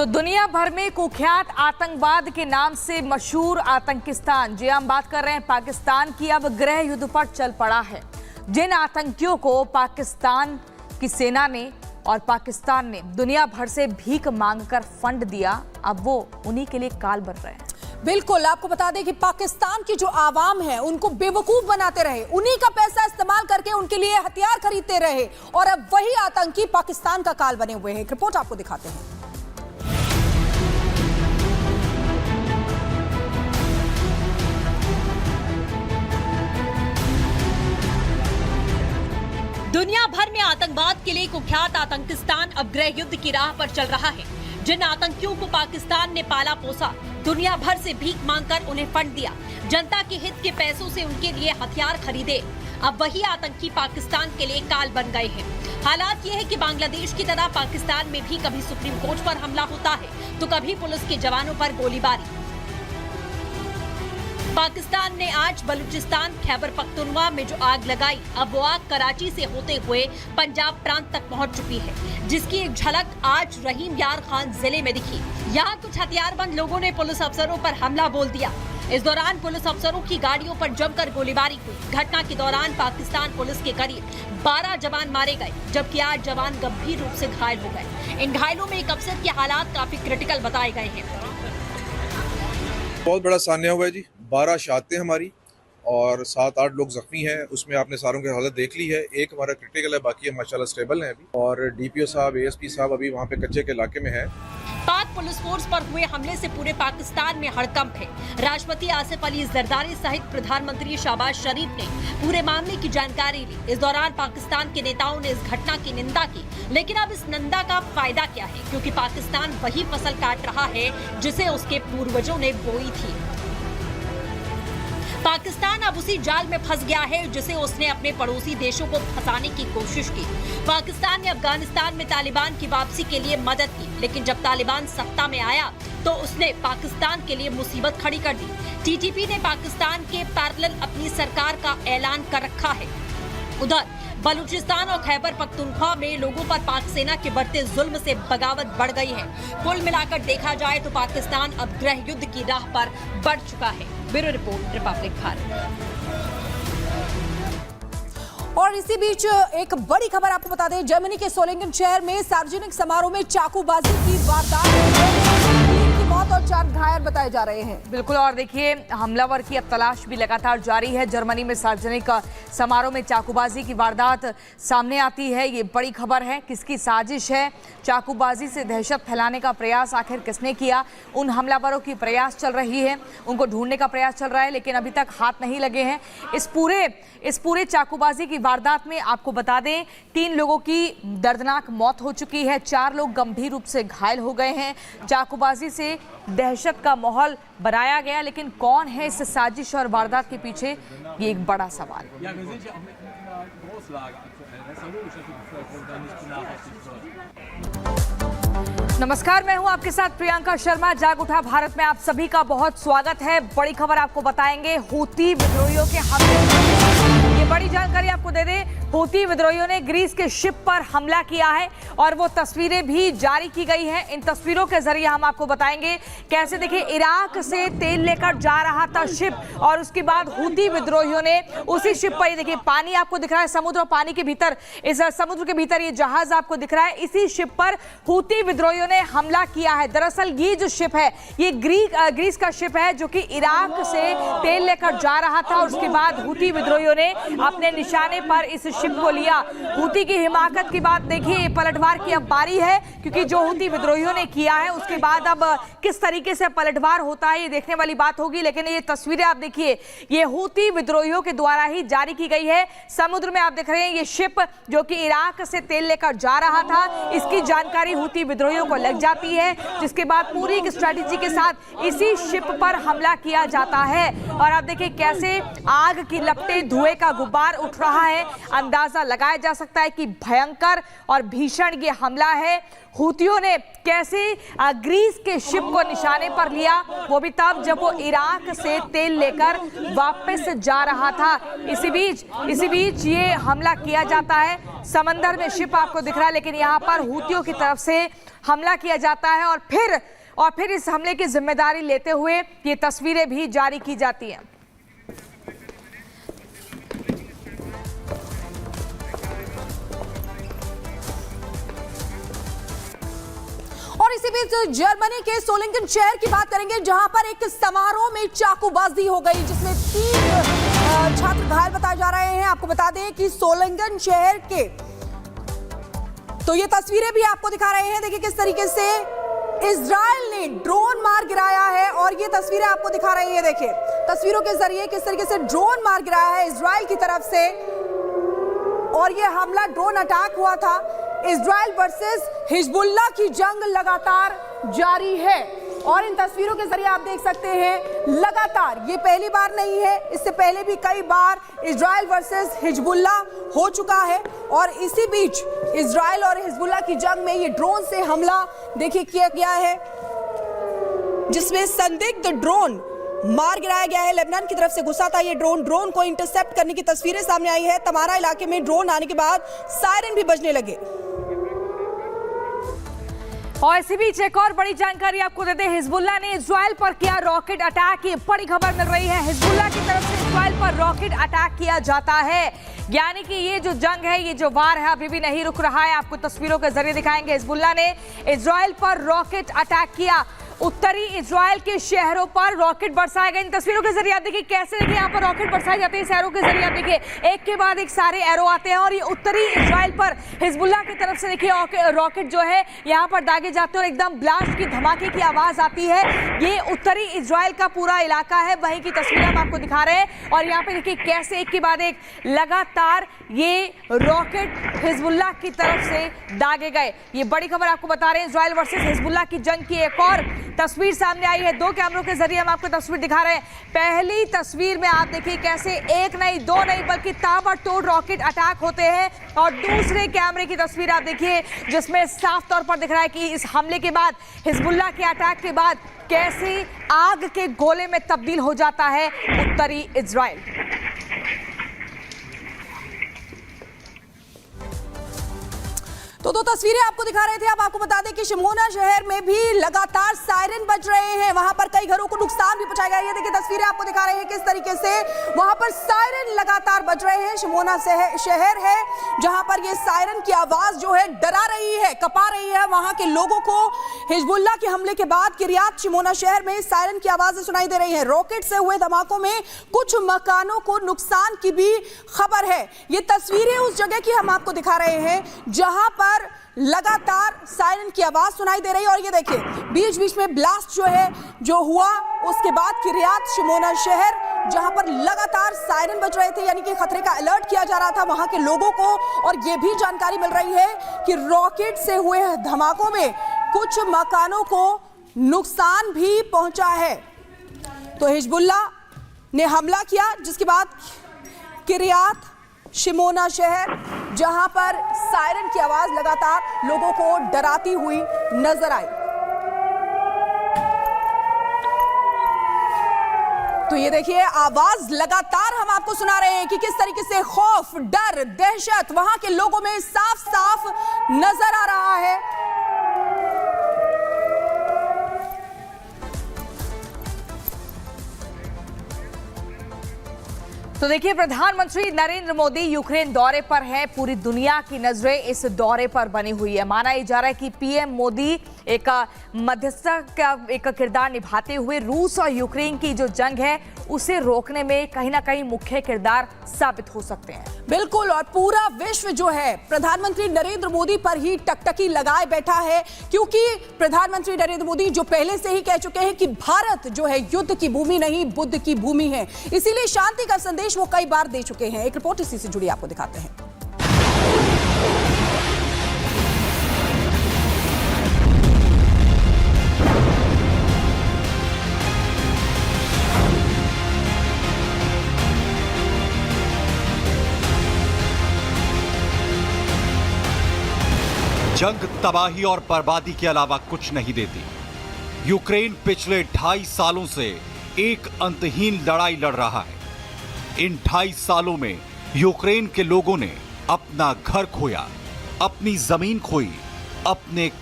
तो दुनिया भर में कुख्यात आतंकवाद के नाम से मशहूर आतंकिस्तान, जी हम बात कर रहे हैं पाकिस्तान की, अब गृह युद्ध पर चल पड़ा है। जिन आतंकियों को पाकिस्तान की सेना ने और पाकिस्तान ने दुनिया भर से भीख मांगकर फंड दिया, अब वो उन्हीं के लिए काल बन रहे हैं। बिल्कुल, आपको बता दें कि पाकिस्तान की जो आवाम है उनको बेवकूफ बनाते रहे, उन्हीं का पैसा इस्तेमाल करके उनके लिए हथियार खरीदते रहे और अब वही आतंकी पाकिस्तान का काल बने हुए हैं। एक रिपोर्ट आपको दिखाते हैं। दुनिया भर में आतंकवाद के लिए कुख्यात आतंकिस्तान अब गृह युद्ध की राह पर चल रहा है। जिन आतंकियों को पाकिस्तान ने पाला पोसा, दुनिया भर से भीख मांगकर उन्हें फंड दिया, जनता के हित के पैसों से उनके लिए हथियार खरीदे, अब वही आतंकी पाकिस्तान के लिए काल बन गए हैं। हालात ये है कि बांग्लादेश की तरह पाकिस्तान में भी कभी सुप्रीम कोर्ट पर हमला होता है तो कभी पुलिस के जवानों पर गोलीबारी। पाकिस्तान ने आज बलूचिस्तान खैबर पख्तूनख्वा में जो आग लगाई, अब वो आग कराची से होते हुए पंजाब प्रांत तक पहुंच चुकी है, जिसकी एक झलक आज रहीम यार खान जिले में दिखी। यहाँ कुछ हथियारबंद लोगों ने पुलिस अफसरों पर हमला बोल दिया। इस दौरान पुलिस अफसरों की गाड़ियों पर जमकर गोलीबारी हुई। घटना के दौरान पाकिस्तान पुलिस के करीब 12 जवान मारे गए, जबकि 8 जवान गंभीर रूप से घायल हो गए। इन घायलों में एक अफसर के हालात काफी क्रिटिकल बताए गए हैं। बहुत बड़ा सान्या हुआ है जी, 12 शहादतें हमारी और 7-8 लोग जख्मी हैं। उसमें आपने सारों की हालत देख ली है। एक हमारा क्रिटिकल है, बाकी माशाल्लाह स्टेबल हैं अभी। और डीपीओ साहब, एएसपी साहब अभी वहाँ पे कच्चे के इलाके में है। पाक पुलिस फोर्स पर हुए हमले से पूरे पाकिस्तान में हड़कंप है। राष्ट्रपति आसिफ अली जरदारी सहित प्रधानमंत्री शहबाज शरीफ ने पूरे मामले की जानकारी ली। इस दौरान पाकिस्तान के नेताओं ने इस घटना की निंदा की, लेकिन अब इस निंदा का फायदा क्या है, क्योंकि पाकिस्तान वही फसल काट रहा है जिसे उसके पूर्वजों ने बोई थी। पाकिस्तान अब उसी जाल में फंस गया है जिसे उसने अपने पड़ोसी देशों को फंसाने की कोशिश की। पाकिस्तान ने अफगानिस्तान में तालिबान की वापसी के लिए मदद की, लेकिन जब तालिबान सत्ता में आया तो उसने पाकिस्तान के लिए मुसीबत खड़ी कर दी। टीटीपी ने पाकिस्तान के पैरेलल अपनी सरकार का ऐलान कर रखा है। उधर बलूचिस्तान और खैबर पख्तूनख्वा में लोगों पर पाक सेना के बढ़ते जुल्म से बगावत बढ़ गई है। कुल मिलाकर देखा जाए तो पाकिस्तान अब गृह युद्ध की राह पर बढ़ चुका है। Bureau report, Republic Bharat. और इसी बीच एक बड़ी खबर आपको बता दें, जर्मनी के सोलिंगन शहर में सार्वजनिक समारोह में चाकूबाजी की वारदात, मौत और 4 घायल बताए जा रहे हैं। बिल्कुल, और देखिए हमलावर की अब तलाश भी लगातार जारी है। जर्मनी में सार्वजनिक समारोह में चाकूबाजी की वारदात सामने आती है, ये बड़ी खबर है। किसकी साजिश है? चाकूबाजी से दहशत फैलाने का प्रयास आखिर किसने किया? उन हमलावरों की प्रयास चल रही है, उनको ढूंढने का प्रयास चल रहा है, लेकिन अभी तक हाथ नहीं लगे हैं। इस पूरे चाकूबाजी की वारदात में आपको बता दें 3 लोगों की दर्दनाक मौत हो चुकी है, 4 लोग गंभीर रूप से घायल हो गए हैं। चाकूबाजी से दहशत का माहौल बनाया गया, लेकिन कौन है इस साजिश और वारदात के पीछे, ये एक बड़ा सवाल है। नमस्कार, मैं हूं आपके साथ प्रियंका शर्मा। जाग उठा भारत में आप सभी का बहुत स्वागत है। बड़ी खबर आपको बताएंगे, हूती विद्रोहियों के हमले, ये बड़ी जानकारी आपको दे दें। हूती विद्रोहियों ने ग्रीस के शिप पर हमला किया है और वो तस्वीरें भी जारी की गई हैं। इन तस्वीरों के जरिए हम आपको बताएंगे कैसे, देखिए, इराक से तेल लेकर जा रहा था शिप और उसके बाद हूती विद्रोहियों ने उसी शिप पर, ये देखिए पानी आपको दिख रहा है, समुद्र और पानी के भीतर, इस समुद्र के भीतर ये जहाज आपको दिख रहा है, इसी शिप पर हूती विद्रोहियों ने हमला किया है। दरअसल ये जो शिप है ये ग्रीस का शिप है जो कि इराक से तेल लेकर जा रहा था और उसके बाद हूती विद्रोहियों ने अपने निशाने पर इस शिप को लिया। हूती की हिमाकत की बात देखिए, पलटवार की अब बारी है, क्योंकि जो हूती विद्रोहियों ने किया है उसके बाद अब किस तरीके से पलटवार होता है ये देखने वाली बात होगी। लेकिन ये तस्वीरें आप देखिए, ये हूती विद्रोहियों के द्वारा ही जारी की गई है। समुद्र में आप देख रहे हैं ये शिप जो कि इराक से तेल लेकर जा रहा था, इसकी जानकारी हूती विद्रोहियों को लग जाती है, जिसके बाद पूरी एक स्ट्रैटेजी के साथ इसी शिप पर हमला किया जाता है। और आप देखिए कैसे आग की लपटें, धुएं का गुब्बार उठ रहा है, अंदाजा लगाया जा सकता है कि भयंकर और भीषण ये हमला है। हूतियों ने कैसे ग्रीस के शिप को निशाने पर लिया, वो भी तब जब वो इराक से तेल लेकर वापस जा रहा था। इसी बीच ये हमला किया जाता है। समंदर में शिप आपको दिख रहा है, लेकिन यहाँ पर हूतियों की तरफ से हमला किया जाता है और फिर इस हमले की जिम्मेदारी लेते हुए ये तस्वीरें भी जारी की जाती हैं। और इसी बीच जर्मनी के सोलिंगन शहर की बात करेंगे, जहां पर एक समारोह में चाकूबाजी हो गई, जिसमें 3 छात्र घायल बताए जा रहे हैं। आपको बता दें कि सोलिंगन शहर के, तो ये तस्वीरें भी आपको दिखा रहे हैं। देखिए किस तरीके से इजराइल ने ड्रोन मार गिराया है, और ये तस्वीरें आपको दिखा रही है। देखिए तस्वीरों के जरिए किस तरीके से ड्रोन मार गिराया है इजराइल की तरफ से, और ये हमला ड्रोन अटैक हुआ था। इजराइल वर्सेस हिजबुल्लाह की जंग लगातार जारी है, और इन तस्वीरों के जरिए आप देख सकते हैं लगातार, ये पहली बार नहीं है, इससे पहले भी कई बार इजराइल वर्सेस हिजबुल्लाह हो चुका है। और इसी बीच इजराइल और हिजबुल्लाह की जंग में ये ड्रोन से हमला देखिए किया गया है, जिसमें संदिग्ध ड्रोन मार गिराया गया है। लेबनान की तरफ से घुसा था ये ड्रोन को इंटरसेप्ट करने की तस्वीरें सामने आई है। तमारा इलाके में ड्रोन आने के बाद सायरन भी बजने लगे। और इसी बीच एक और बड़ी जानकारी आपको देते हैं, हिजबुल्लाह ने इजराइल पर किया रॉकेट अटैक। ये बड़ी खबर मिल रही है, हिजबुल्लाह की तरफ से इजराइल पर रॉकेट अटैक किया जाता है। यानी कि ये जो जंग है, ये जो वार है, अभी भी नहीं रुक रहा है। आपको तस्वीरों के जरिए दिखाएंगे। हिजबुल्लाह ने इजराइल पर रॉकेट अटैक किया। उत्तरी इजराइल के शहरों पर रॉकेट बरसाए गए। इन तस्वीरों के जरिए आप देखिए कैसे देखिए यहाँ पर रॉकेट बरसाए जाते हैं। इस एरो के जरिए आप देखिए एक के बाद एक सारे एरो आते हैं, और ये उत्तरी इजराइल पर हिजबुल्लाह की तरफ से देखिए रॉकेट जो है यहाँ पर दागे जाते हैं, और एकदम ब्लास्ट की धमाके की आवाज आती है। ये उत्तरी इजराइल का पूरा इलाका है, वहीं की तस्वीरें हम आपको दिखा रहे हैं। और यहाँ पे देखिए कैसे एक के बाद एक लगातार ये रॉकेट हिजबुल्लाह की तरफ से दागे गए। ये बड़ी खबर आपको बता रहे हैं, इजराइल वर्सेस हिजबुल्लाह की जंग की एक और तस्वीर सामने आई है। 2 कैमरों के जरिए हम आपको तस्वीर दिखा रहे हैं। पहली तस्वीर में आप देखिए कैसे एक नहीं, 2 नहीं, बल्कि ताबड़तोड़ रॉकेट अटैक होते हैं। और दूसरे कैमरे की तस्वीर आप देखिए, जिसमें साफ तौर पर दिख रहा है कि इस हमले के बाद, हिजबुल्लाह के अटैक के बाद, कैसे आग के गोले में तब्दील हो जाता है उत्तरी इजराइल। तो 2 तस्वीरें आपको दिखा रहे थे। अब आपको बता दें कि शिमोना शहर में भी लगातार सायरन बज रहे हैं, वहां पर कई घरों को नुकसान भी पहुंचाया गया। ये देखिए तस्वीरें आपको दिखा रहे हैं किस तरीके से वहां पर सायरन लगातार बज रहे हैं। शिमोना शहर है जहां पर ये सायरन की आवाज जो है डरा रही है, कपा रही है वहां के लोगों को। हिजबुल्लाह के हमले के बाद किरियात शिमोना शहर में सायरन की आवाजें सुनाई दे रही है। रॉकेट से हुए धमाकों में कुछ मकानों को नुकसान की भी खबर है। ये तस्वीरें उस जगह की हम आपको दिखा रहे हैं जहां पर लगातार सायरन की आवाज सुनाई दे रही है। और ये देखिए बीच बीच में ब्लास्ट जो हुआ, उसके बाद किरियात शिमोना शहर जहां पर लगातार सायरन बज रहे थे, यानी कि खतरे का अलर्ट किया जा रहा था वहां के लोगों को। और ये भी जानकारी मिल रही है कि रॉकेट से हुए धमाकों में कुछ मकानों को नुकसान भी पहुंचा है। तो हिजबुल्लाह ने हमला किया, जिसके बाद किरियात शिमोना शहर जहां पर सायरन की आवाज लगातार लोगों को डराती हुई नजर आई। तो ये देखिए आवाज लगातार हम आपको सुना रहे हैं कि किस तरीके से खौफ, डर, दहशत वहां के लोगों में साफ साफ नजर आ रहा है। तो देखिए प्रधानमंत्री नरेंद्र मोदी यूक्रेन दौरे पर हैं। पूरी दुनिया की नजरें इस दौरे पर बनी हुई है। माना जा रहा है कि पीएम मोदी एक मध्यस्थता का एक किरदार निभाते हुए रूस और यूक्रेन की जो जंग है उसे रोकने में कहीं ना कहीं मुख्य किरदार साबित हो सकते हैं। बिल्कुल, और पूरा विश्व जो है प्रधानमंत्री नरेंद्र मोदी पर ही टकटकी लगाए बैठा है, क्योंकि प्रधानमंत्री नरेंद्र मोदी जो पहले से ही कह चुके हैं कि भारत जो है युद्ध की भूमि नहीं बुद्ध की भूमि है, इसीलिए शांति का संदेश वो कई बार दे चुके हैं। एक रिपोर्ट इसी से जुड़ी आपको दिखाते हैं। जंग तबाही और बर्बादी के अलावा कुछ नहीं देती। यूक्रेन पिछले 2.5 सालों से एक अंतहीन लड़ाई लड़ रहा है। इन 2.5 सालों में यूक्रेन के लोगों ने अपना घर खोया, अपनी जमीन खोई, अपने